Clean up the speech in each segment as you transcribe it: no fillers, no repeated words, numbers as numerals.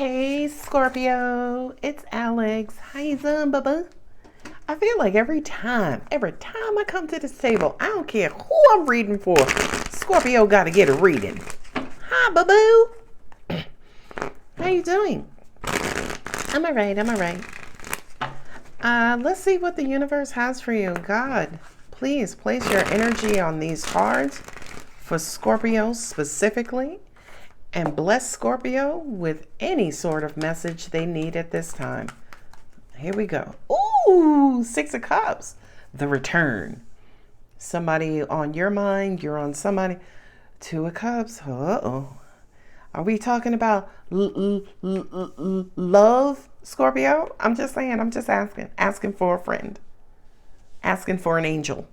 Hey Scorpio, it's Alex. How you doing, bubba? I feel like every time I come to this table, I don't care who I'm reading for, Scorpio got to get a reading. Hi, boo-boo. How you doing? I'm all right. Let's see what the universe has for you. God, please place your energy on these cards for Scorpio specifically, and bless Scorpio with any sort of message they need at this time. Here we go. Ooh, Six of Cups. The return. Somebody on your mind, you're on somebody. Two of Cups. Uh-oh. Are we talking about love, Scorpio? I'm just saying, I'm just asking for a friend. Asking for an angel.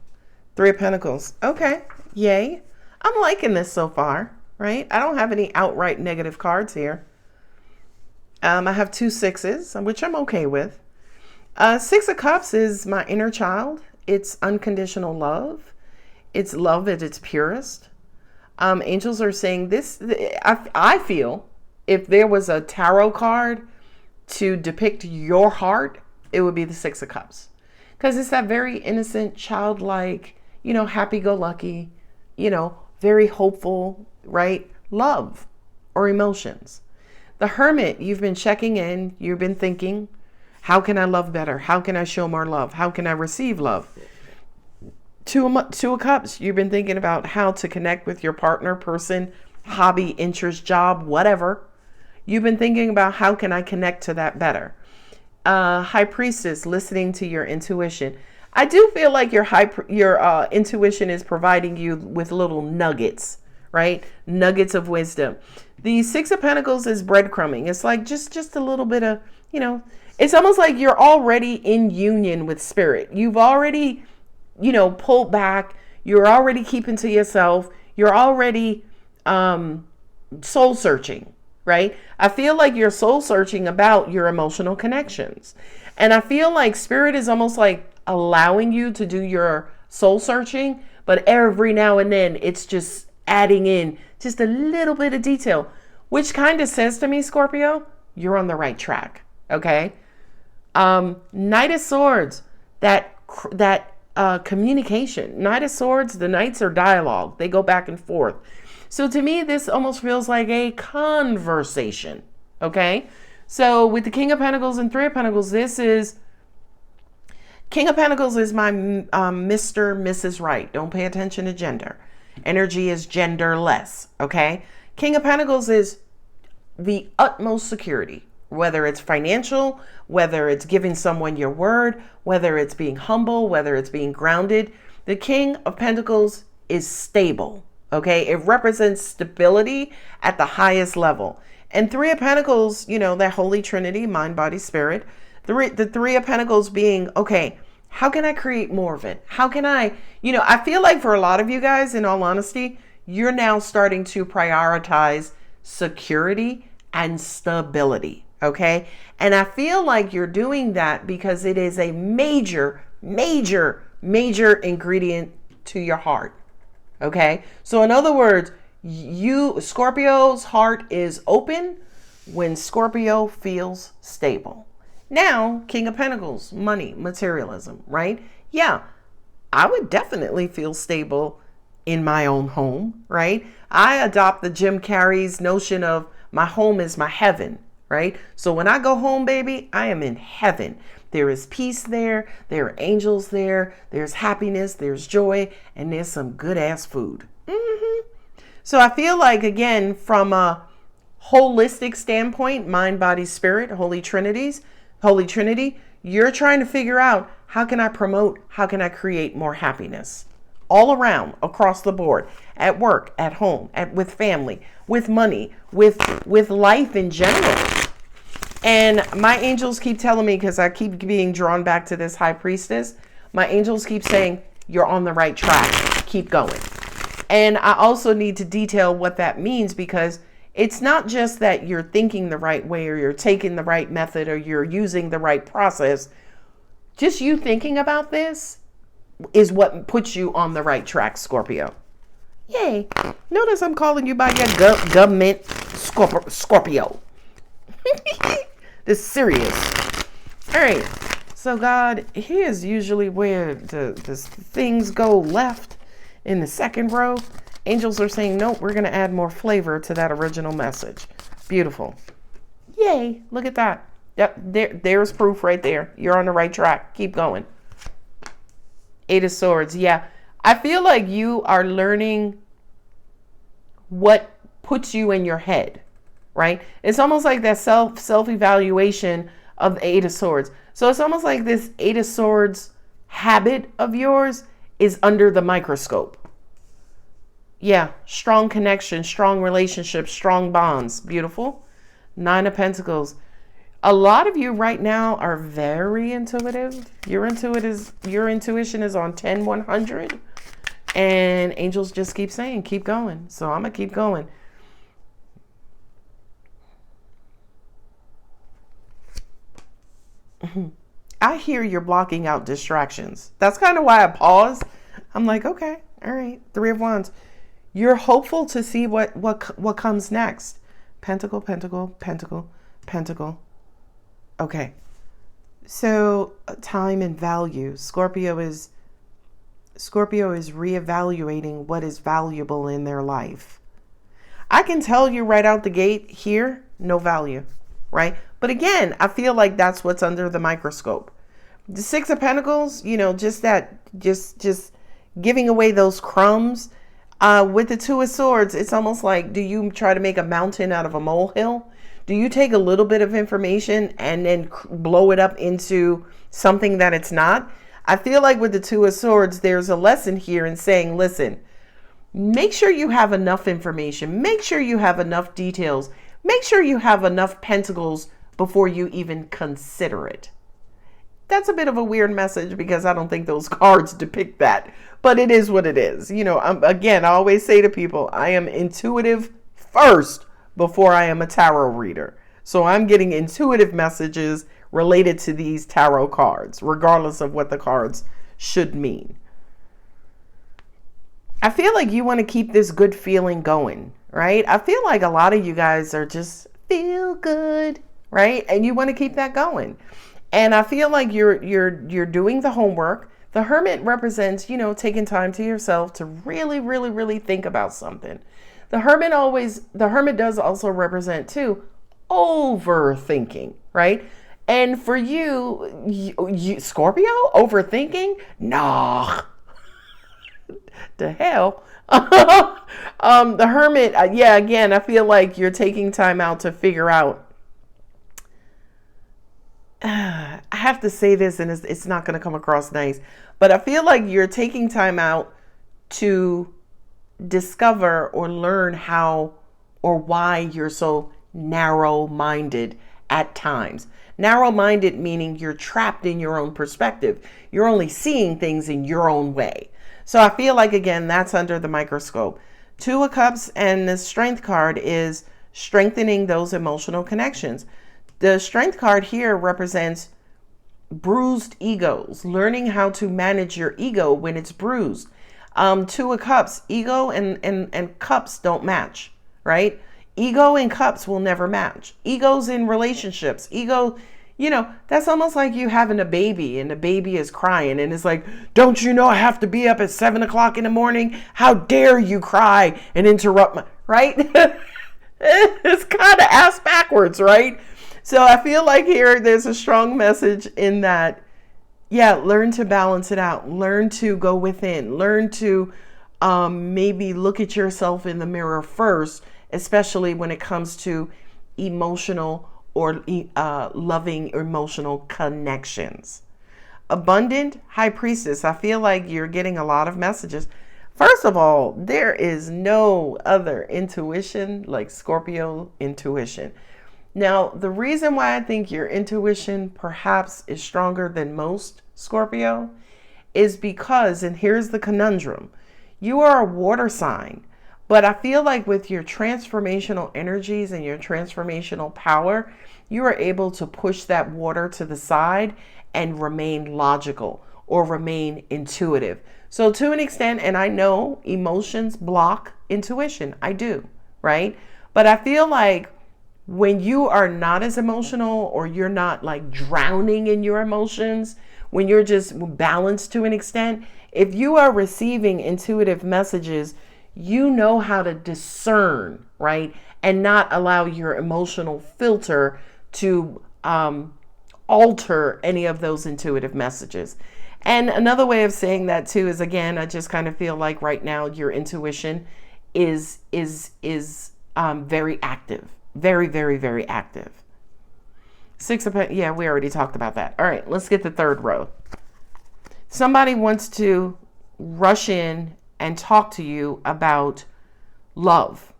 Three of Pentacles. Okay, yay. I'm liking this so far, right? I don't have any outright negative cards here. I have two sixes, which I'm okay with. Six of Cups is my inner child. It's unconditional love. It's love at its purest. Angels are saying this. I feel if there was a tarot card to depict your heart, it would be the Six of Cups. Because it's that very innocent, childlike, happy-go-lucky, very hopeful, right? Love or emotions. The Hermit, you've been checking in. You've been thinking, how can I love better? How can I show more love? How can I receive love? Two of Cups, you've been thinking about how to connect with your partner, person, hobby, interest, job, whatever. You've been thinking about how can I connect to that better. High Priestess, listening to your intuition. I do feel like your intuition is providing you with little nuggets, right? Nuggets of wisdom. The Six of Pentacles is breadcrumbing. It's like just a little bit of, it's almost like you're already in union with spirit. You've already, pulled back. You're already keeping to yourself. You're already soul searching, right? I feel like you're soul searching about your emotional connections. And I feel like spirit is almost like allowing you to do your soul searching, but every now and then it's just adding in just a little bit of detail, which kind of says to me, Scorpio, you're on the right track. Okay. Knight of Swords, that communication. Knight of Swords, the knights are dialogue. They go back and forth. So to me, this almost feels like a conversation. Okay. So with the King of Pentacles and Three of Pentacles, King of Pentacles is my Mr. Mrs. Right. Don't pay attention to gender. Energy is genderless. Okay. King of Pentacles is the utmost security, whether it's financial, whether it's giving someone your word, whether it's being humble, whether it's being grounded. The King of Pentacles is stable. Okay. It represents stability at the highest level. And Three of Pentacles, that Holy Trinity, mind, body, spirit. The Three of Pentacles being, okay, how can I create more of it? How can I feel like for a lot of you guys, in all honesty, you're now starting to prioritize security and stability. Okay. And I feel like you're doing that because it is a major, major, major ingredient to your heart. Okay. So in other words, Scorpio's heart is open when Scorpio feels stable. Now, King of Pentacles, money, materialism, right? Yeah, I would definitely feel stable in my own home, right? I adopt the Jim Carrey's notion of my home is my heaven, right? So when I go home, baby, I am in heaven. There is peace there. There are angels there. There's happiness. There's joy. And there's some good ass food. So I feel like, again, from a holistic standpoint, mind, body, spirit, Holy Trinity, you're trying to figure out how can I promote, how can I create more happiness all around, across the board, at work, at home, with family, with money, with life in general. And my angels keep telling me, because I keep being drawn back to this High Priestess, my angels keep saying, you're on the right track. Keep going. And I also need to detail what that means, because it's not just that you're thinking the right way or you're taking the right method or you're using the right process. Just you thinking about this is what puts you on the right track, Scorpio. Yay. Notice I'm calling you by your government, Scorpio. This is serious. All right. So God, here's usually where the things go left in the second row. Angels are saying, nope, we're going to add more flavor to that original message. Beautiful. Yay. Look at that. Yep. There's proof right there. You're on the right track. Keep going. Eight of Swords. Yeah. I feel like you are learning what puts you in your head, right? It's almost like that self-evaluation of the Eight of Swords. So it's almost like this Eight of Swords habit of yours is under the microscope. Yeah, strong connection, strong relationships, strong bonds. Beautiful. Nine of Pentacles. A lot of you right now are very intuitive. Your intuition is on 10-100. And angels just keep saying, keep going. So I'm going to keep going. I hear you're blocking out distractions. That's kind of why I paused. I'm like, okay, all right. Three of Wands. You're hopeful to see what comes next. Pentacle, Pentacle, Pentacle, Pentacle. Okay. So time and value. Scorpio is reevaluating what is valuable in their life. I can tell you right out the gate here, no value, right? But again, I feel like that's what's under the microscope. The Six of Pentacles, just giving away those crumbs. With the Two of Swords, it's almost like, do you try to make a mountain out of a molehill? Do you take a little bit of information and then blow it up into something that it's not? I feel like with the Two of Swords, there's a lesson here in saying, listen, make sure you have enough information. Make sure you have enough details. Make sure you have enough pentacles before you even consider it. That's a bit of a weird message because I don't think those cards depict that, but it is what it is. I always say to people, I am intuitive first before I am a tarot reader. So I'm getting intuitive messages related to these tarot cards, regardless of what the cards should mean. I feel like you want to keep this good feeling going, right? I feel like a lot of you guys are just feel good, right? And you want to keep that going. And I feel like you're doing the homework. The Hermit represents, taking time to yourself to really, really, really think about something. The Hermit does also represent too overthinking, right? And for you Scorpio, overthinking? Nah. The hell. The Hermit, again, I feel like you're taking time out to figure out. I have to say this, and it's not going to come across nice, but I feel like you're taking time out to discover or learn how or why you're so narrow-minded at times. Narrow-minded meaning you're trapped in your own perspective. You're only seeing things in your own way. So I feel like, again, that's under the microscope. Two of Cups and the Strength card is strengthening those emotional connections. The Strength card here represents bruised egos, learning how to manage your ego when it's bruised. Two of Cups, ego and cups don't match, right? Ego and cups will never match. Egos in relationships, that's almost like you having a baby and the baby is crying and it's like, don't you know I have to be up at 7 o'clock in the morning? How dare you cry and interrupt right? It's kind of ass backwards, right? So I feel like here there's a strong message in that, learn to balance it out. Learn to go within. Learn to maybe look at yourself in the mirror first, especially when it comes to emotional or loving emotional connections. Abundant High Priestess. I feel like you're getting a lot of messages. First of all, there is no other intuition like Scorpio intuition. Now, the reason why I think your intuition perhaps is stronger than most, Scorpio, is because, and here's the conundrum, you are a water sign, but I feel like with your transformational energies and your transformational power, you are able to push that water to the side and remain logical or remain intuitive. So to an extent, and I know emotions block intuition, I do, right? But I feel like when you are not as emotional, or you're not like drowning in your emotions, when you're just balanced to an extent, if you are receiving intuitive messages, you know how to discern, right? And not allow your emotional filter to alter any of those intuitive messages. And another way of saying that too is, again, I just kind of feel like right now your intuition is very active. Very, very, very active. Six of Pentacles. Yeah, we already talked about that. All right, let's get the third row. Somebody wants to rush in and talk to you about love.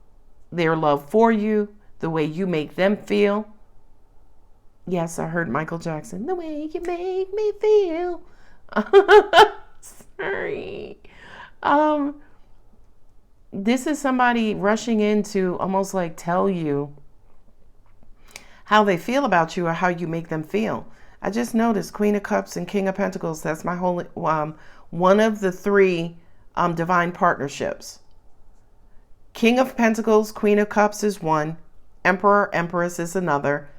Their love for you, the way you make them feel. Yes, I heard Michael Jackson. The way you make me feel. Sorry. This is somebody rushing in to almost like tell you how they feel about you or how you make them feel. I just noticed Queen of Cups and King of Pentacles. That's my whole one of the three divine partnerships. King of Pentacles, Queen of Cups is one. Emperor, Empress is another.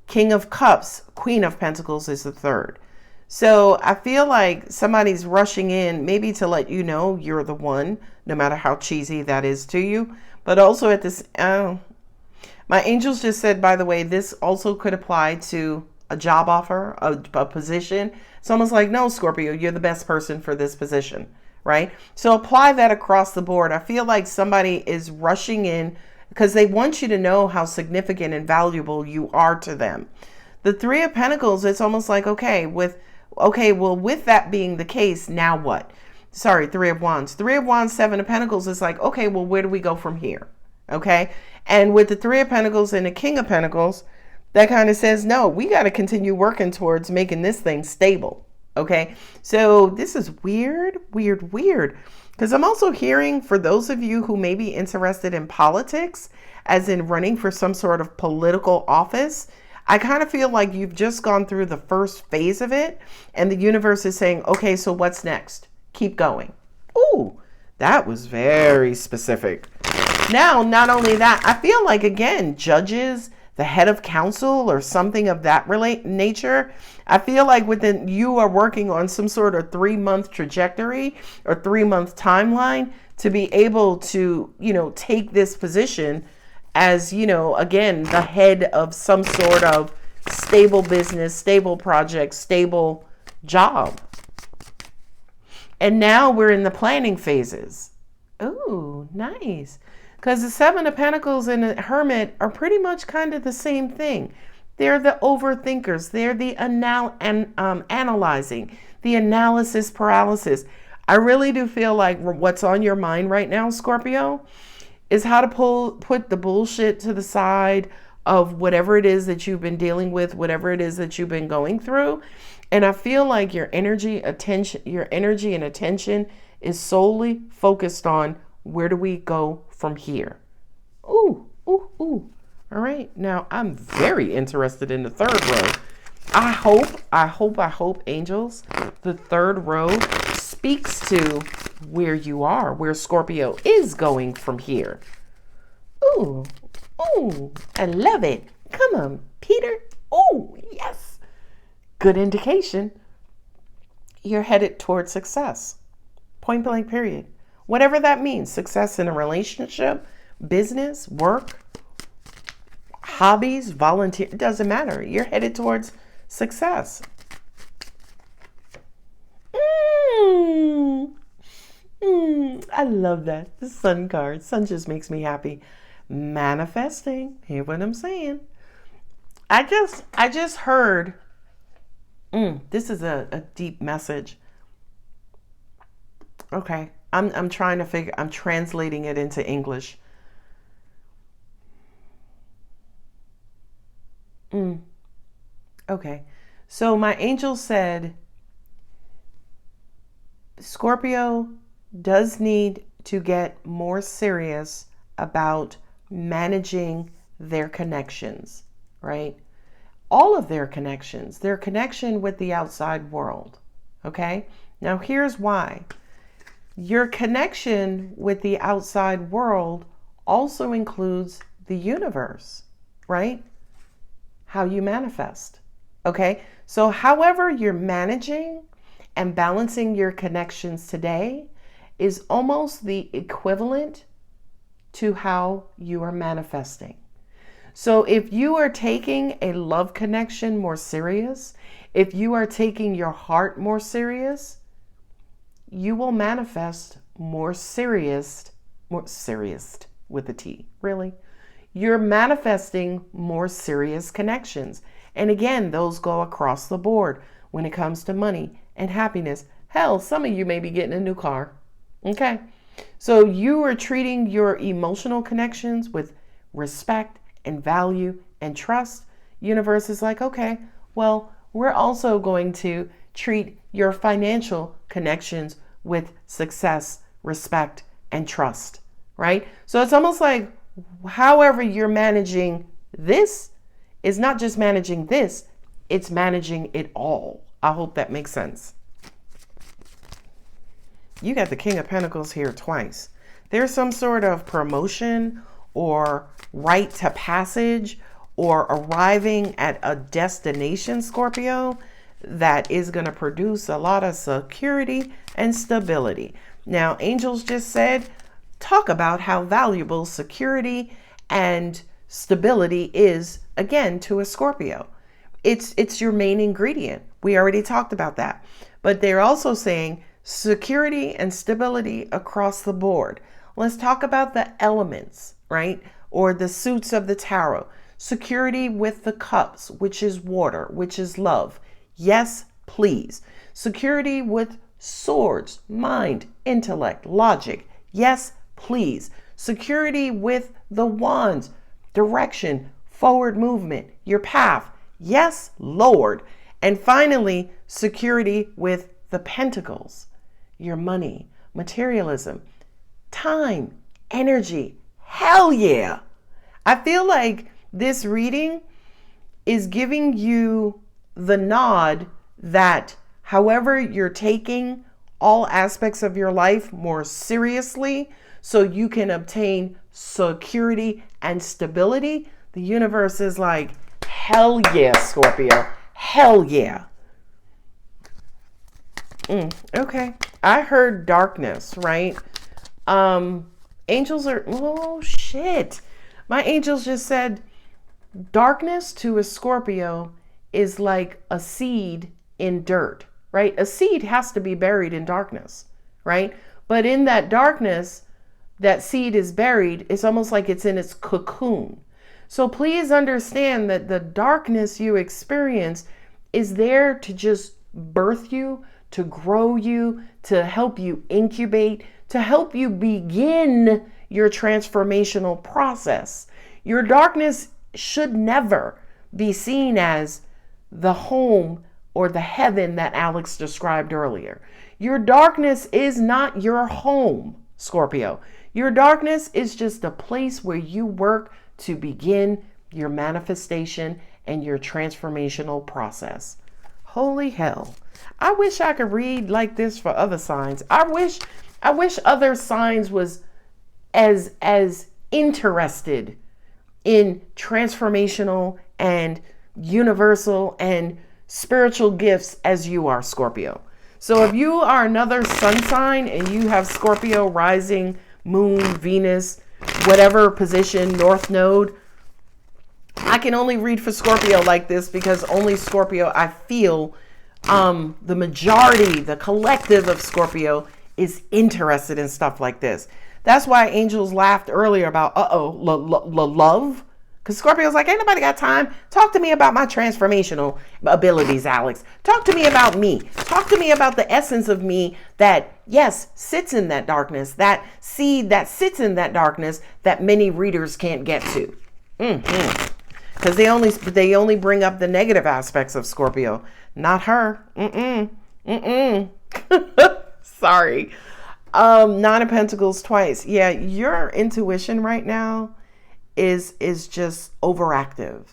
King of Cups, Queen of Pentacles is the third. So I feel like somebody's rushing in maybe to let you know you're the one, no matter how cheesy that is to you. But also at this, my angels just said, by the way, this also could apply to a job offer, a position. It's almost like, no, Scorpio, you're the best person for this position, right? So apply that across the board. I feel like somebody is rushing in because they want you to know how significant and valuable you are to them. The Three of Pentacles, it's almost like, okay, with that being the case, now what? Sorry, Three of Wands. Three of Wands, Seven of Pentacles is like, okay, well, where do we go from here? Okay. And with the Three of Pentacles and the King of Pentacles, that kind of says, no, we got to continue working towards making this thing stable. Okay. So this is weird. Because I'm also hearing, for those of you who may be interested in politics, as in running for some sort of political office, I kind of feel like you've just gone through the first phase of it, and the universe is saying, okay, so what's next? Keep going. Ooh, that was very specific. Now, not only that, I feel like, again, judges, the head of council or something of that nature, I feel like you are working on some sort of 3-month trajectory or 3-month timeline to be able to, take this position as, again, the head of some sort of stable business, stable project, stable job. And now we're in the planning phases. Ooh, nice. Because the Seven of Pentacles and the Hermit are pretty much kind of the same thing. They're the overthinkers. They're the analyzing, the analysis paralysis. I really do feel like what's on your mind right now, Scorpio, is how to put the bullshit to the side of whatever it is that you've been dealing with, whatever it is that you've been going through. And I feel like your energy and attention is solely focused on, where do we go from here? Ooh. All right. Now I'm very interested in the third row. I hope, angels, the third row speaks to where you are, where Scorpio is going from here. Ooh, I love it. Come on, Peter. Oh, yes. Good indication. You're headed towards success. Point blank, period. Whatever that means. Success in a relationship, business, work, hobbies, volunteer. It doesn't matter. You're headed towards success. I love that. The Sun card. Sun just makes me happy. Manifesting. Hear what I'm saying? I just heard. This is a deep message. Okay. I'm trying to figure. I'm translating it into English. Okay. So my angel said Scorpio does need to get more serious about managing their connections, right? All of their connections, their connection with the outside world. Okay. Now here's why. Your connection with the outside world also includes the universe. right? How you manifest. Okay? So however you're managing and balancing your connections today is almost the equivalent to how you are manifesting. So if you are taking a love connection more serious, if you are taking your heart more serious, you will manifest more serious with a T, really. You're manifesting more serious connections. And again, those go across the board when it comes to money and happiness. Hell, some of you may be getting a new car. Okay. So you are treating your emotional connections with respect and value and trust. Universe is like, okay, well, we're also going to treat your financial connections with success, respect, and trust, right? So it's almost like however you're managing this is not just managing this, it's managing it all. I hope that makes sense. You got the King of Pentacles here twice. There's some sort of promotion or rite to passage or arriving at a destination, Scorpio, that is going to produce a lot of security and stability. Now, angels just said, talk about how valuable security and stability is, again, to a Scorpio. It's your main ingredient. We already talked about that. But they're also saying security and stability across the board. Let's talk about the elements, right? Or the suits of the tarot. Security with the cups, which is water, which is love. Yes, please. Security with swords, mind, intellect, logic. Yes, please. Security with the wands, direction, forward movement, your path. Yes, Lord. And finally, security with the pentacles, your money, materialism, time, energy. Hell yeah. I feel like this reading is giving you the nod that however you're taking all aspects of your life more seriously so you can obtain security and stability, the universe is like, hell yeah, Scorpio. Hell yeah. Okay. I heard darkness, right? Angels are, oh shit. My angels just said darkness to a Scorpio is like a seed in dirt, right? A seed has to be buried in darkness, right? But in that darkness, that seed is buried. It's almost like it's in its cocoon. So please understand that the darkness you experience is there to just birth you, to grow you, to help you incubate, to help you begin your transformational process. Your darkness should never be seen as the home or the heaven that Alex described earlier. Your darkness is not your home, Scorpio. Your darkness is just a place where you work to begin your manifestation and your transformational process. Holy hell. I wish I could read like this for other signs. I wish other signs was as interested in transformational and universal and spiritual gifts as you are, Scorpio. So if you are another sun sign and you have Scorpio rising, moon, Venus, whatever position, north node, I can only read for Scorpio like this because only Scorpio, I feel, the majority, the collective of Scorpio is interested in stuff like this. That's why angels laughed earlier about, love. Because Scorpio's like, ain't nobody got time. Talk to me about my transformational abilities, Alex. Talk to me about me. Talk to me about the essence of me that, yes, sits in that darkness. That seed that sits in that darkness that many readers can't get to. Because they only bring up the negative aspects of Scorpio. Not her. Sorry. Nine of Pentacles twice. Yeah, your intuition right now is just overactive.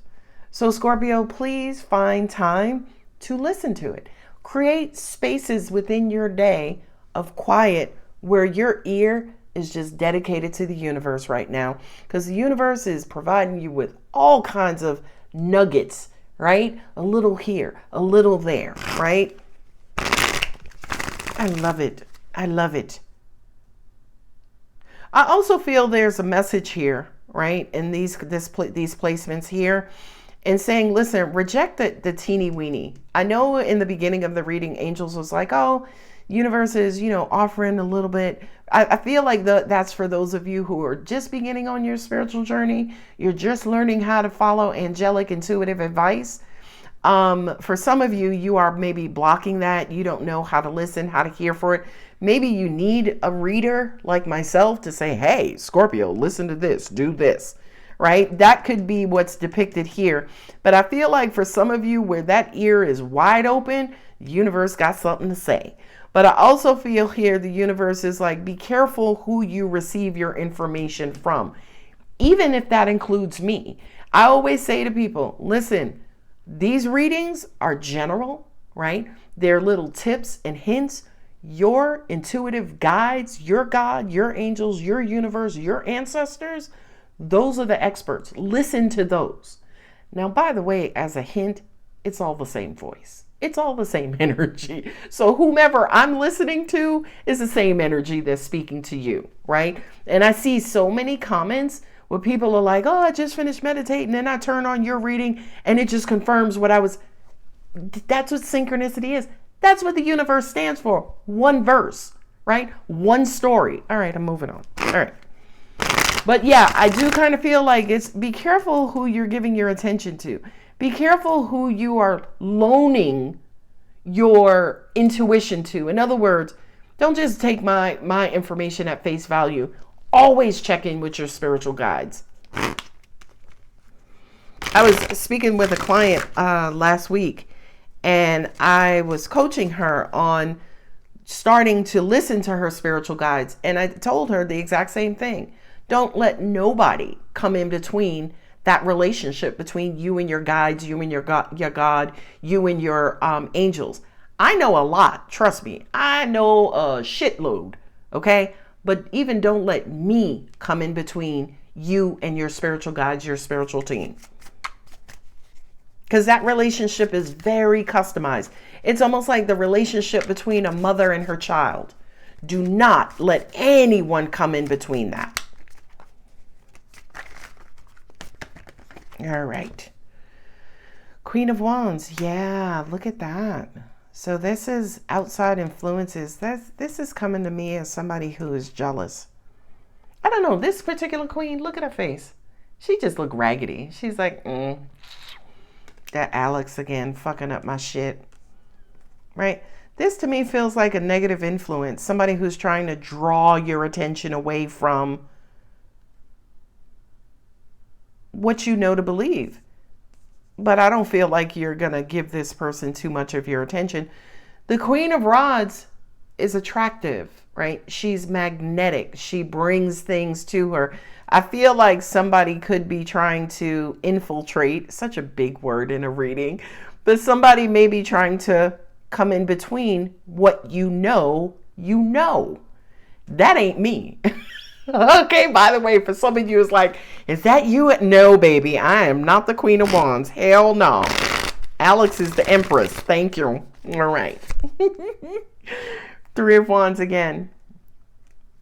So Scorpio, please find time to listen to it. Create spaces within your day of quiet where your ear is just dedicated to the universe right now, because the universe is providing you with all kinds of nuggets, right? A little here, a little there, right? I love it. I love it. I also feel there's a message here, right? In these placements here, and saying, listen, reject the teeny weeny. I know in the beginning of the reading, Angels was like, oh, universe is, offering a little bit. I feel like that's for those of you who are just beginning on your spiritual journey. You're just learning how to follow angelic intuitive advice. For some of you, you are maybe blocking that. You don't know how to listen, how to hear for it. Maybe you need a reader like myself to say, hey, Scorpio, listen to this, do this, right? That could be what's depicted here. But I feel like for some of you where that ear is wide open, the universe got something to say. But I also feel here the universe is like, be careful who you receive your information from, even if that includes me. I always say to people, listen, these readings are general, right? They're little tips and hints. Your intuitive guides, your God, your angels, your universe, your ancestors, those are the experts. Listen to those. Now, by the way, as a hint, it's all the same voice. It's all the same energy. So whomever I'm listening to is the same energy that's speaking to you, right? And I see so many comments where people are like, oh, I just finished meditating and I turn on your reading and it just confirms what I was. That's what synchronicity is. That's what the universe stands for. One verse, right? One story. All right, I'm moving on. All right. But yeah, I do kind of feel like be careful who you're giving your attention to. Be careful who you are loaning your intuition to. In other words, don't just take my information at face value. Always check in with your spiritual guides. I was speaking with a client last week, and I was coaching her on starting to listen to her spiritual guides. And I told her the exact same thing. Don't let nobody come in between that relationship between you and your guides, you and your God, you and your angels. I know a lot. Trust me. I know a shitload. Okay. But even don't let me come in between you and your spiritual guides, your spiritual team. Because that relationship is very customized. It's almost like the relationship between a mother and her child. Do not let anyone come in between that. All right. Queen of Wands. Yeah, look at that. So this is outside influences. This is coming to me as somebody who is jealous. I don't know. This particular queen, look at her face. She just looked raggedy. She's like, that Alex again, fucking up my shit. Right? This to me feels like a negative influence. Somebody who's trying to draw your attention away from what you know to believe. But I don't feel like you're going to give this person too much of your attention. The Queen of Rods is attractive, right? She's magnetic. She brings things to her. I feel like somebody could be trying to infiltrate, such a big word in a reading, but somebody may be trying to come in between what you know. That ain't me. Okay, by the way, for some of you, it's like, is that you? No, baby, I am not the Queen of Wands. Hell no. Alex is the Empress. Thank you. All right. Three of Wands again.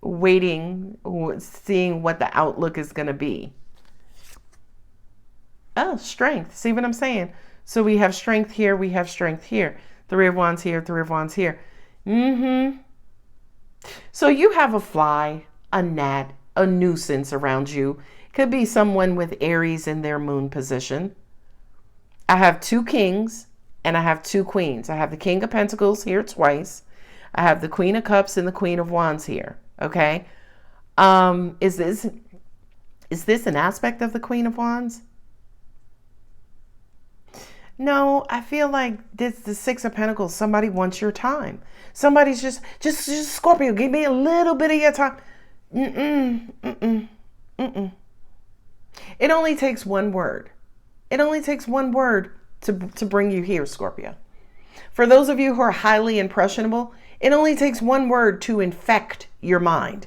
Waiting, seeing what the outlook is going to be. Oh, strength. See what I'm saying? So we have strength here. We have strength here. Three of Wands here. Three of Wands here. So you have a fly, a gnat, a nuisance around you. Could be someone with Aries in their moon position. I have two kings and I have two queens. I have the King of Pentacles here twice. I have the Queen of Cups and the Queen of Wands here. Okay. Is this an aspect of the Queen of Wands? No, I feel like this the Six of Pentacles. Somebody wants your time. Somebody's just Scorpio, give me a little bit of your time. It only takes one word. It only takes one word to bring you here, Scorpio. For those of you who are highly impressionable, it only takes one word to infect your mind.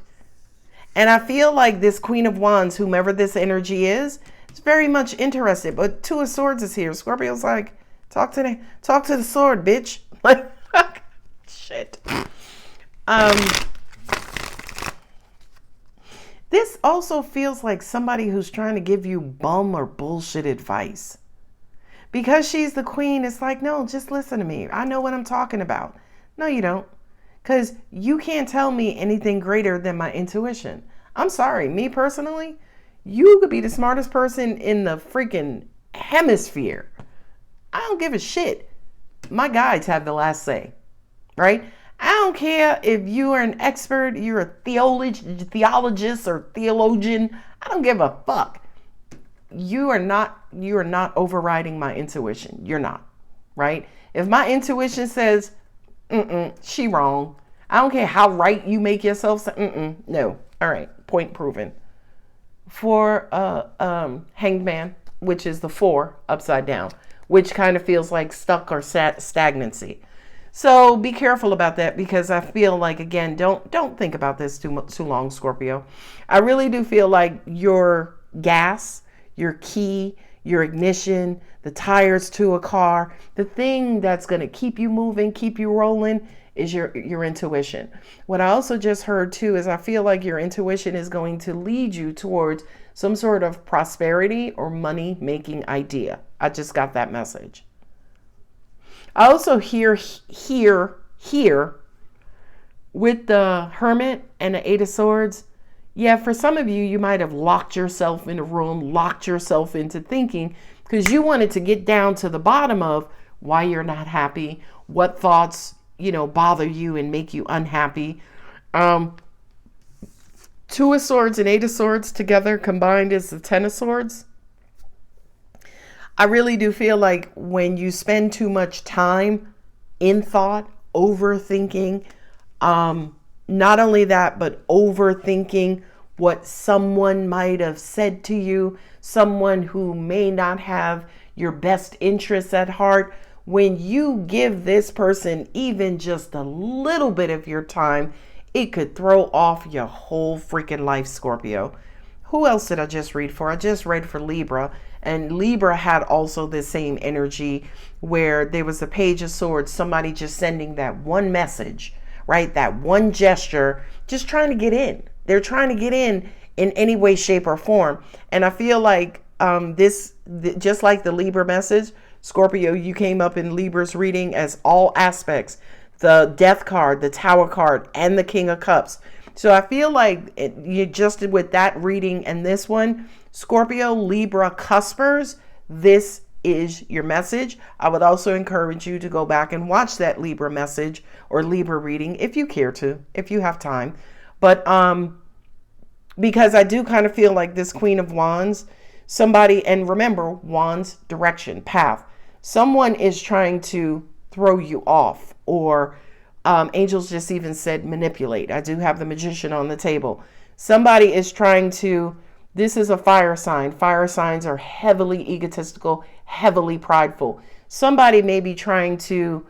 And I feel like this Queen of Wands, whomever this energy is very much interested. But Two of Swords is here. Scorpio's like, talk to the sword, bitch. Like, shit. This also feels like somebody who's trying to give you bum or bullshit advice. Because she's the queen, it's like, no, just listen to me. I know what I'm talking about. No, you don't. Because you can't tell me anything greater than my intuition. I'm sorry, me personally, you could be the smartest person in the freaking hemisphere. I don't give a shit. My guides have the last say, right? I don't care if you are an expert, you're a theologist or theologian. I don't give a fuck. You are not overriding my intuition. You're not, right? If my intuition says, she wrong. I don't care how right you make yourself say, no. All right, point proven. For Hanged Man, which is the 4 upside down, which kind of feels like stuck or stagnancy. So be careful about that, because I feel like, again, don't think about this too long, Scorpio. I really do feel like your gas, your key, your ignition, the tires to a car, the thing that's going to keep you moving, keep you rolling is your intuition. What I also just heard too is I feel like your intuition is going to lead you towards some sort of prosperity or money making idea. I just got that message. I also hear with the Hermit and the 8 of Swords. Yeah, for some of you, you might have locked yourself in a room, locked yourself into thinking because you wanted to get down to the bottom of why you're not happy, what thoughts, bother you and make you unhappy. 2 of Swords and 8 of Swords together combined is the 10 of Swords. I really do feel like when you spend too much time in thought, overthinking, not only that, but overthinking what someone might have said to you, someone who may not have your best interests at heart. When you give this person even just a little bit of your time, it could throw off your whole freaking life, Scorpio. Who else did I just read for? I just read for Libra. And Libra had also the same energy where there was a Page of Swords, somebody just sending that one message, right? That one gesture, just trying to get in. They're trying to get in any way, shape, or form. And I feel like just like the Libra message, Scorpio, you came up in Libra's reading as all aspects, the Death card, the Tower card, and the King of Cups. So I feel like you just did with that reading and this one, Scorpio, Libra, Cuspers, this is your message. I would also encourage you to go back and watch that Libra message or Libra reading if you care to, if you have time. But because I do kind of feel like this Queen of Wands, somebody, and remember, Wands, direction, path. Someone is trying to throw you off, or angels just even said manipulate. I do have the Magician on the table. Somebody is trying to, this is a fire sign. Fire signs are heavily egotistical, heavily prideful. Somebody may be trying to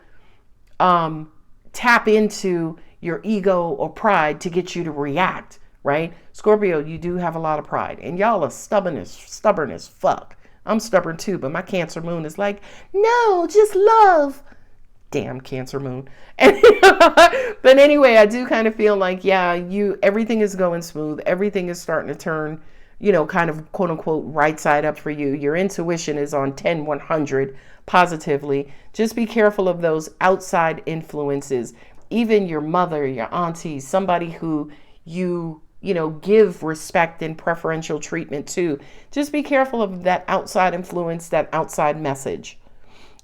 tap into your ego or pride to get you to react, right? Scorpio, you do have a lot of pride, and y'all are stubborn as fuck. I'm stubborn too, but my Cancer moon is like, no, just love. Damn Cancer moon. But anyway, I do kind of feel like, yeah, everything is going smooth. Everything is starting to turn, kind of quote unquote right side up for you. Your intuition is on 10, 100 positively. Just be careful of those outside influences. Even your mother, your auntie, somebody who you give respect and preferential treatment to. Just be careful of that outside influence, that outside message.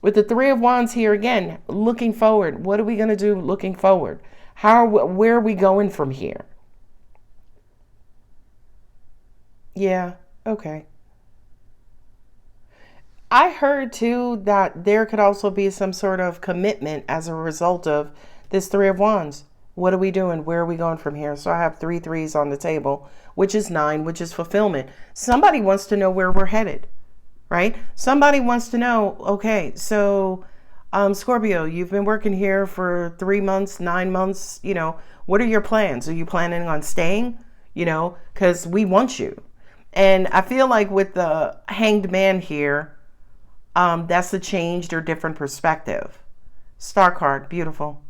With the 3 of Wands here again, looking forward. What are we going to do looking forward? Where are we going from here? Yeah, okay. I heard too that there could also be some sort of commitment as a result of this 3 of Wands. What are we doing? Where are we going from here? So I have 3 threes on the table, which is 9, which is fulfillment. Somebody wants to know where we're headed, right? Somebody wants to know, okay, so Scorpio, you've been working here for 3 months, 9 months, what are your plans? Are you planning on staying? because we want you. And I feel like with the Hanged Man here, that's a changed or different perspective. Star card, beautiful.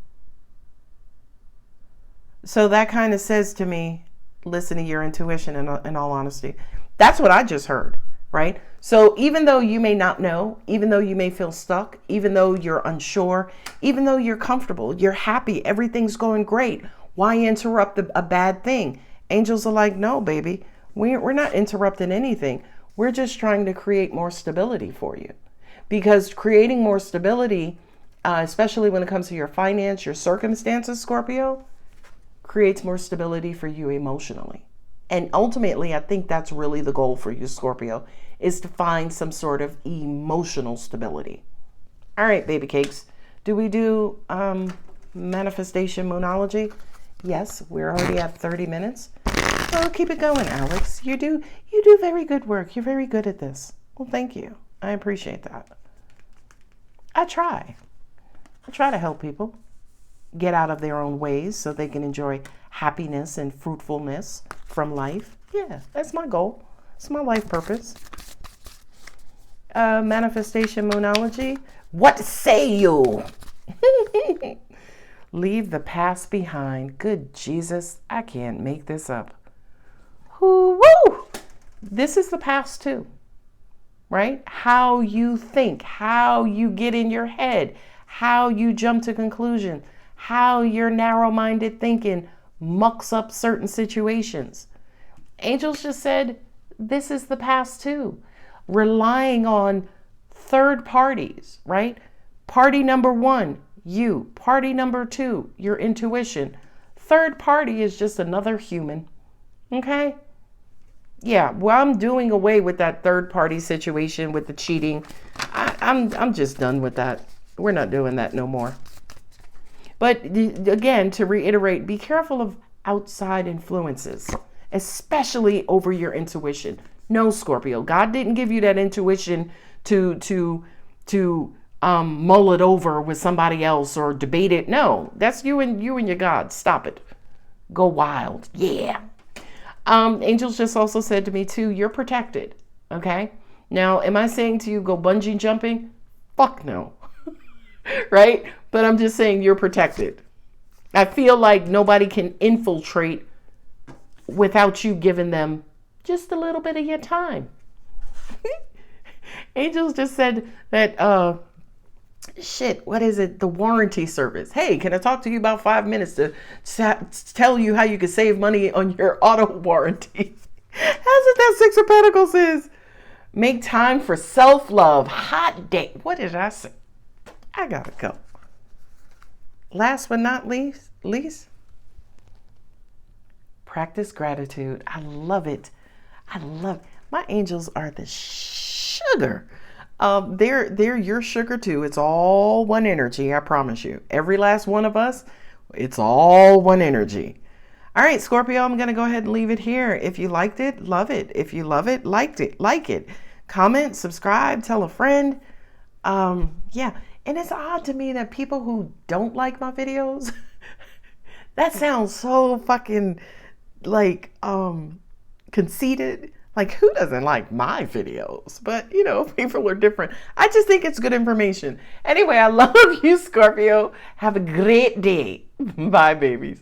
So that kind of says to me, listen to your intuition in all honesty. That's what I just heard, right? So even though you may not know, even though you may feel stuck, even though you're unsure, even though you're comfortable, you're happy, everything's going great, why interrupt a bad thing? Angels are like, no, baby, we're not interrupting anything. We're just trying to create more stability for you. Because creating more stability, especially when it comes to your finance, your circumstances, Scorpio, creates more stability for you emotionally. And ultimately, I think that's really the goal for you, Scorpio, is to find some sort of emotional stability. All right, baby cakes. Do we do manifestation moonology? Yes, we're already at 30 minutes. Well, keep it going, Alex. You do very good work. You're very good at this. Well, thank you. I appreciate that. I try to help people get out of their own ways so they can enjoy happiness and fruitfulness from life. Yeah, that's my goal. It's my life purpose. Manifestation moonology. What say you? Leave the past behind. Good Jesus, I can't make this up. Woo! This is the past too, right? How you think, how you get in your head, how you jump to conclusion, how your narrow-minded thinking mucks up certain situations. Angels just said, this is the past too. Relying on third parties, right? Party number one, you. Party number two, your intuition. Third party is just another human. Okay? Yeah, well, I'm doing away with that third party situation with the cheating. I'm just done with that. We're not doing that no more. But again, to reiterate, be careful of outside influences, especially over your intuition. No, Scorpio, God didn't give you that intuition to mull it over with somebody else or debate it. No, that's you and your God. Stop it. Go wild. Yeah. Angels just also said to me too, you're protected. Okay. Now, am I saying to you, go bungee jumping? Fuck no. Right? But I'm just saying you're protected. I feel like nobody can infiltrate without you giving them just a little bit of your time. Angels just said that, what is it? The warranty service. Hey, can I talk to you about 5 minutes to tell you how you can save money on your auto warranty? That's what that Six of Pentacles is. Make time for self-love. Hot date. What did I say? I gotta go. Last but not least, practice gratitude. I love it. My angels are the sugar. They're your sugar too. It's all one energy, I promise you. Every last one of us, it's all one energy. All right, Scorpio, I'm going to go ahead and leave it here. If you liked it, love it. If you love it, like it. Comment, subscribe, tell a friend. Yeah. And it's odd to me that people who don't like my videos, that sounds so fucking like conceited. Like, who doesn't like my videos? But, people are different. I just think it's good information. Anyway, I love you, Scorpio. Have a great day. Bye, babies.